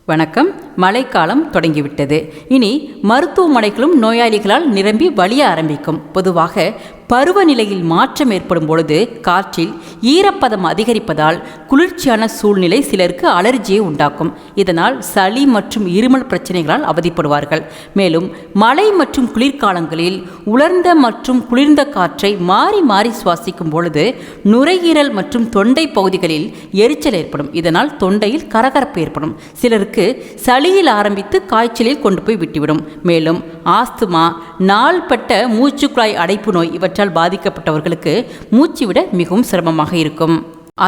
வணக்கம். மழைக்காலம் தொடங்கிவிட்டது. இனி மருத்துவமனைகளும் நோயாளிகளால் நிரம்பி வழிய ஆரம்பிக்கும். பொதுவாக பருவநிலையில் மாற்றம் ஏற்படும் பொழுது காற்றில் ஈரப்பதம் அதிகரிப்பதால் குளிர்ச்சியான சூழ்நிலை சிலருக்கு அலர்ஜியை உண்டாக்கும். இதனால் சளி மற்றும் இருமல் பிரச்சனைகளால் அவதிப்படுவார்கள். மேலும் மழை மற்றும் குளிர்காலங்களில் உலர்ந்த மற்றும் குளிர்ந்த காற்றை மாறி மாறி சுவாசிக்கும் பொழுது நுரையீரல் மற்றும் தொண்டை பகுதிகளில் எரிச்சல் ஏற்படும். இதனால் தொண்டையில் கரகரப்பு ஏற்படும். சிலருக்கு சளியில் ஆரம்பித்து காய்ச்சலில் கொண்டு போய் விட்டுவிடும். மேலும் ஆஸ்துமா, நாள்பட்ட மூச்சுக்குழாய் அடைப்பு நோய் இவற்றால் பாதிக்கப்பட்டவர்களுக்கு மூச்சு விட மிகவும் சிரமமாக இருக்கும்.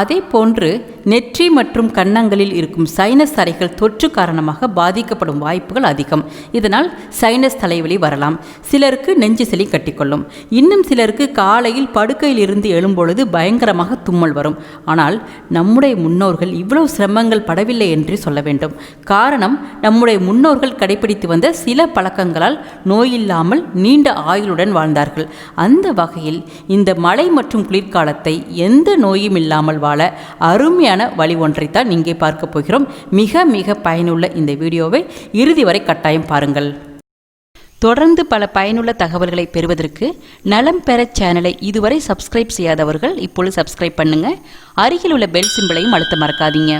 அதே போன்று நெற்றி மற்றும் கன்னங்களில் இருக்கும் சைனஸ் அறைகள் தொற்று காரணமாக பாதிக்கப்படும் வாய்ப்புகள் அதிகம். இதனால் சைனஸ் தலைவலி வரலாம். சிலருக்கு நெஞ்சு சளி கட்டிக்கொள்ளும். இன்னும் சிலருக்கு காலையில் படுக்கையில் இருந்து எழும்பொழுது பயங்கரமாக தும்மல் வரும். ஆனால் நம்முடைய முன்னோர்கள் இவ்வளவு சிரமங்கள் படவில்லை என்று சொல்ல வேண்டும். காரணம், நம்முடைய முன்னோர்கள் கடைபிடித்து வந்த சில பழக்கங்களால் நோயில்லாமல் நீண்ட ஆயுளுடன் வாழ்ந்தார்கள். அந்த வகையில் இந்த மழை மற்றும் குளிர்காலத்தை எந்த நோயும் இல்லாமல் வாழ அருமையான வழி ஒன்றைத்தான் இங்கே பார்க்க போகிறோம். மிக மிக பயனுள்ள இந்த வீடியோவை இறுதி வரை கட்டாயம் பாருங்கள். தொடர்ந்து பல பயனுள்ள தகவல்களை பெறுவதற்கு நலம் பெற சேனலை இதுவரை சப்ஸ்கிரைப் செய்யாதவர்கள் இப்பொழுது சப்ஸ்கிரைப் பண்ணுங்க. அருகில் உள்ள பெல் சிம்பளையும் அழுத்த மறக்காதீங்க.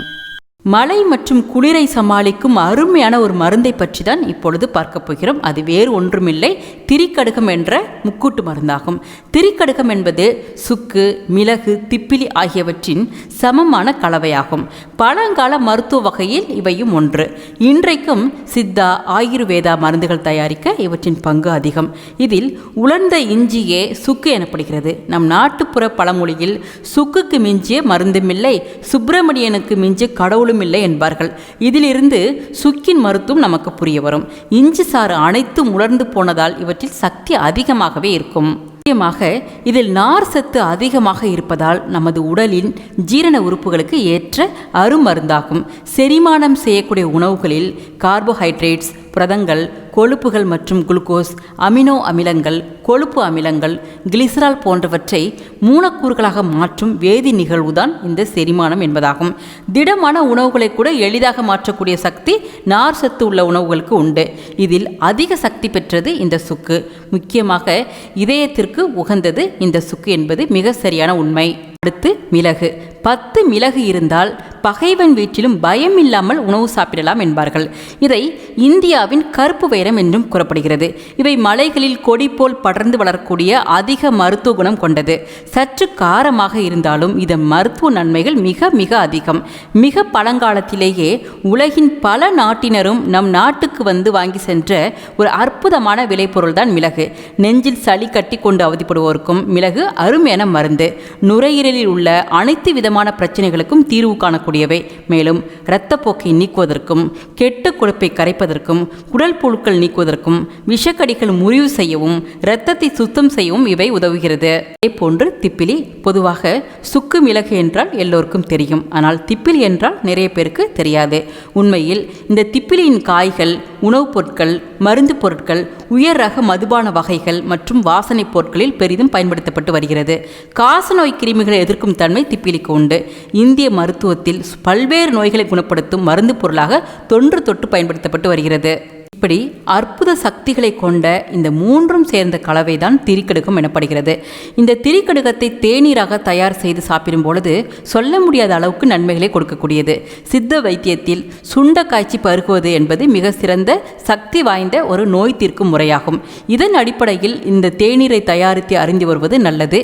மழை மற்றும் குளிரை சமாளிக்கும் அருமையான ஒரு மருந்தை பற்றி தான் இப்பொழுது பார்க்க போகிறோம். அது வேறு ஒன்றுமில்லை, திரிக்கடுகம் என்ற முக்கூட்டு மருந்தாகும். திரிக்கடுகம் என்பது சுக்கு, மிளகு, திப்பிலி ஆகியவற்றின் சமமான கலவையாகும். பழங்கால மருத்துவ வகையில் இவையும் ஒன்று. இன்றைக்கும் சித்தா, ஆயுர்வேதா மருந்துகள் தயாரிக்க இவற்றின் பங்கு அதிகம். இதில் உலர்ந்த இஞ்சியே சுக்கு எனப்படுகிறது. நம் நாட்டுப்புற பழமொழியில் சுக்குக்கு மிஞ்சிய மருந்துமில்லை, சுப்பிரமணியனுக்கு மிஞ்சிய கடவுளும் இல்லை என்பார்கள். இதிலிருந்து சுக்கின் மருத்துவம் நமக்கு புரிய வரும். இஞ்சி சாறு அனைத்தும் உலர்ந்து போனதால் இவற்றில் சக்தி அதிகமாகவே இருக்கும். முக்கியமாக இதில் நார் சத்து அதிகமாக இருப்பதால் நமது உடலின் ஜீரண உறுப்புகளுக்கு ஏற்ற அருமருந்தாகும். செரிமானம் செய்யக்கூடிய உணவுகளில் கார்போஹைட்ரேட்ஸ், புரதங்கள், கொழுப்புகள் மற்றும் குளுக்கோஸ், அமினோ அமிலங்கள், கொழுப்பு அமிலங்கள், கிளிசரால் போன்றவற்றை மூலக்கூறுகளாக மாற்றும் வேதி நிகழ்வுதான் இந்த செரிமானம் என்பதாகும். திடமான உணவுகளை கூட எளிதாக மாற்றக்கூடிய சக்தி நார் சத்து உள்ள உணவுகளுக்கு உண்டு. இதில் அதிக சக்தி பெற்றது இந்த சுக்கு. முக்கியமாக இதயத்திற்கு உகந்தது இந்த சுக்கு என்பது மிக சரியான உண்மை. அடுத்து மிளகு. 10 மிளகு இருந்தால் பகைவன் வீட்டிலும் பயம் இல்லாமல் உணவு சாப்பிடலாம் என்பார்கள். இதை இந்தியாவின் கருப்பு வைரம் என்றும் கூறப்படுகிறது. இவை மலைகளில் கொடி போல் படர்ந்து வளரக்கூடிய அதிக மருத்துவ குணம் கொண்டது. சற்று காரமாக இருந்தாலும் இதன் மருத்துவ நன்மைகள் மிக மிக அதிகம். மிக பழங்காலத்திலேயே உலகின் பல நாட்டினரும் நம் நாட்டுக்கு வந்து வாங்கி சென்ற ஒரு அற்புதமான விளைபொருள்தான் மிளகு. நெஞ்சில் சளி கட்டி கொண்டு அவதிப்படுவோருக்கும் மிளகு அருமையான மருந்து. நுரையீரலில் உள்ள அனைத்து விதமான பிரச்சனைகளுக்கும் தீர்வு காணக்கூடியவை. மேலும் இரத்தப்போக்கை நீக்குவதற்கும், கெட்ட கொழுப்பை கரைப்பதற்கும், குடல் புழுக்கள் நீக்குவதற்கும், விஷக்கடிகள் முறிவு செய்யவும், இரத்தத்தை சுத்தம் செய்யவும் இவை உதவுகிறது. அதே போன்று திப்பிலி. பொதுவாக சுக்கு மிளகு என்றால் எல்லோருக்கும் தெரியும். ஆனால் திப்பிலி என்றால் நிறைய பேருக்கு தெரியாது. உண்மையில் இந்த திப்பிலியின் காய்கள், உணவுப் பொருட்கள், மருந்து பொருட்கள், உயர் ரக மதுபான வகைகள் மற்றும் வாசனை பொருட்களில் பெரிதும் பயன்படுத்தப்பட்டு வருகிறது. காசநோய் கிருமிகளை எதிர்க்கும் தன்மை திப்பிலிக்கு உண்டு. இந்திய மருத்துவத்தில் பல்வேறு நோய்களை குணப்படுத்தும் மருந்து பொருளாக தொன்று தொட்டு பயன்படுத்தப்பட்டு வருகிறது. இப்படி அற்புத சக்திகளை கொண்ட இந்த மூன்றும் சேர்ந்த கலவைதான் திரிக்கடுகம் எனப்படுகிறது. இந்த திரிக்கடுகத்தை தேநீராக தயார் செய்து சாப்பிடும் பொழுது சொல்ல முடியாத அளவுக்கு நன்மைகளை கொடுக்கக்கூடியது. சித்த வைத்தியத்தில் சுண்ட காய்ச்சி பருகுவது என்பது மிக சிறந்த சக்தி வாய்ந்த ஒரு நோய் தீர்க்கும் முறையாகும். இதன் அடிப்படையில் இந்த தேநீரை தயாரித்து அறிந்து வருவது நல்லது.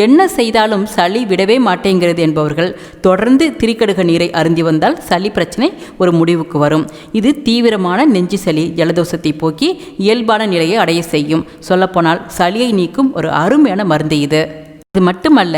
என்ன செய்தாலும் சளி விடவே மாட்டேங்கிறது என்பவர்கள் தொடர்ந்து திரிக்கடுக நீரை அருந்தி வந்தால் சளி பிரச்சனை ஒரு முடிவுக்கு வரும். இது தீவிரமான நெஞ்சு சளி, ஜலதோஷத்தை போக்கி இயல்பான நிலையை அடைய செய்யும். சொல்லப்போனால் சளியை நீக்கும் ஒரு அருமையான மருந்து இது. இது மட்டுமல்ல,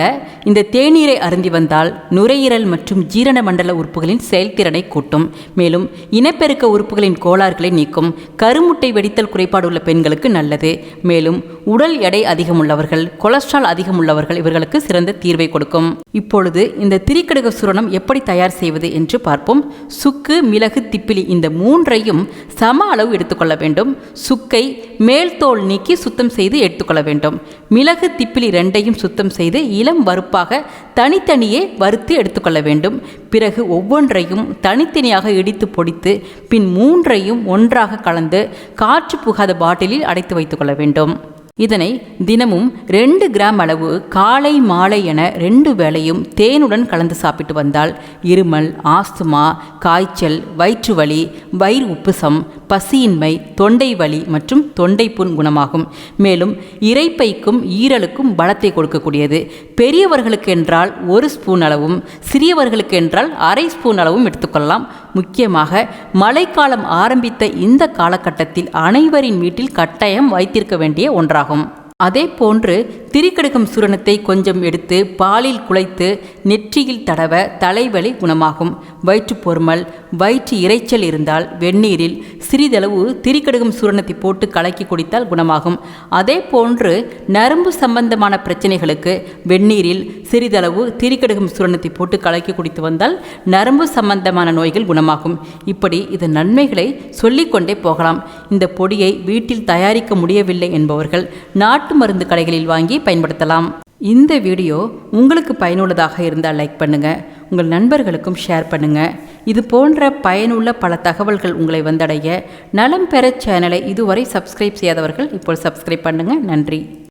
இந்த தேநீரை அருந்தி வந்தால் நுரையீரல் மற்றும் ஜீரண மண்டல உறுப்புகளின் செயல்திறனை கூட்டும். மேலும் இனப்பெருக்க உறுப்புகளின் கோளாறுகளை நீக்கும். கருமுட்டை வெடித்தல் குறைபாடு உள்ள பெண்களுக்கு நல்லது. மேலும் உடல் எடை அதிகமுள்ளவர்கள், கொலஸ்ட்ரால் அதிகமுள்ளவர்கள் இவர்களுக்கு சிறந்த தீர்வை கொடுக்கும். இப்பொழுது இந்த திரிக்கடுக சூரணம் எப்படி தயார் செய்வது என்று பார்ப்போம். சுக்கு, மிளகு, திப்பிலி இந்த மூன்றையும் சம அளவு எடுத்துக்கொள்ள வேண்டும். சுக்கை மேல் தோல் நீக்கி சுத்தம் செய்து எடுத்துக்கொள்ள வேண்டும். மிளகு, திப்பிலி ரெண்டையும் சுத்தம் சுத்தம் செய்து இளம் வறுப்பாக தனித்தனியே வறுத்து எடுத்துக்கொள்ள வேண்டும். பிறகு ஒவ்வொன்றையும் தனித்தனியாக இடித்து பொடித்து பின் மூன்றையும் ஒன்றாக கலந்து காற்று புகாத பாட்டிலில் அடைத்து வைத்துக்கொள்ள வேண்டும். இதனை தினமும் 2 கிராம் அளவு காலை மாலை என 2 வேளையும் தேனுடன் கலந்து சாப்பிட்டு வந்தால் இருமல், ஆஸ்துமா, காய்ச்சல், வயிற்று வலி, வயிறு உப்புசம், பசியின்மை, தொண்டை வலி மற்றும் தொண்டைப்புண் குணமாகும். மேலும் இரைப்பைக்கும் ஈரலுக்கும் பலத்தை கொடுக்கக்கூடியது. பெரியவர்களுக்கு என்றால் 1 ஸ்பூன் அளவும் சிறியவர்களுக்கு என்றால் அரை ஸ்பூன் அளவும் எடுத்துக்கொள்ளலாம். முக்கியமாக மழைக்காலம் ஆரம்பித்த இந்த காலகட்டத்தில் அனைவரின் வீட்டில் கட்டாயம் வைத்திருக்க வேண்டிய ஒன்றாகும். அதே போன்று திரிகடுகம் சூரணத்தை கொஞ்சம் எடுத்து பாலில் குழைத்து நெற்றியில் தடவ தலைவலி குணமாகும். வயிற்றுப்பொருமல், வயிற்று இரைச்சல் இருந்தால் வெந்நீரில் சிறிதளவு திரிகடுகம் சூரணத்தை போட்டு கலக்கி குடித்தால் குணமாகும். அதே போன்று நரம்பு சம்பந்தமான பிரச்சனைகளுக்கு வெந்நீரில் சிறிதளவு திரிகடுகம் சூரணத்தை போட்டு கலக்கி குடித்து வந்தால் நரம்பு சம்பந்தமான நோய்கள் குணமாகும். இப்படி இதன் நன்மைகளை சொல்லிக்கொண்டே போகலாம். இந்த பொடியை வீட்டில் தயாரிக்க முடியவில்லை என்பவர்கள் நாட்டு மருந்து கடைகளில் வாங்கி பயன்படுத்தலாம். இந்த வீடியோ உங்களுக்கு பயனுள்ளதாக இருந்தால் லைக் பண்ணுங்கள், உங்கள் நண்பர்களுக்கும் ஷேர் பண்ணுங்கள். இது போன்ற பயனுள்ள பல தகவல்கள் உங்களை வந்தடைய நலம் பெற சேனலை இதுவரை சப்ஸ்கிரைப் செய்யாதவர்கள் இப்போ சப்ஸ்கிரைப் பண்ணுங்கள். நன்றி.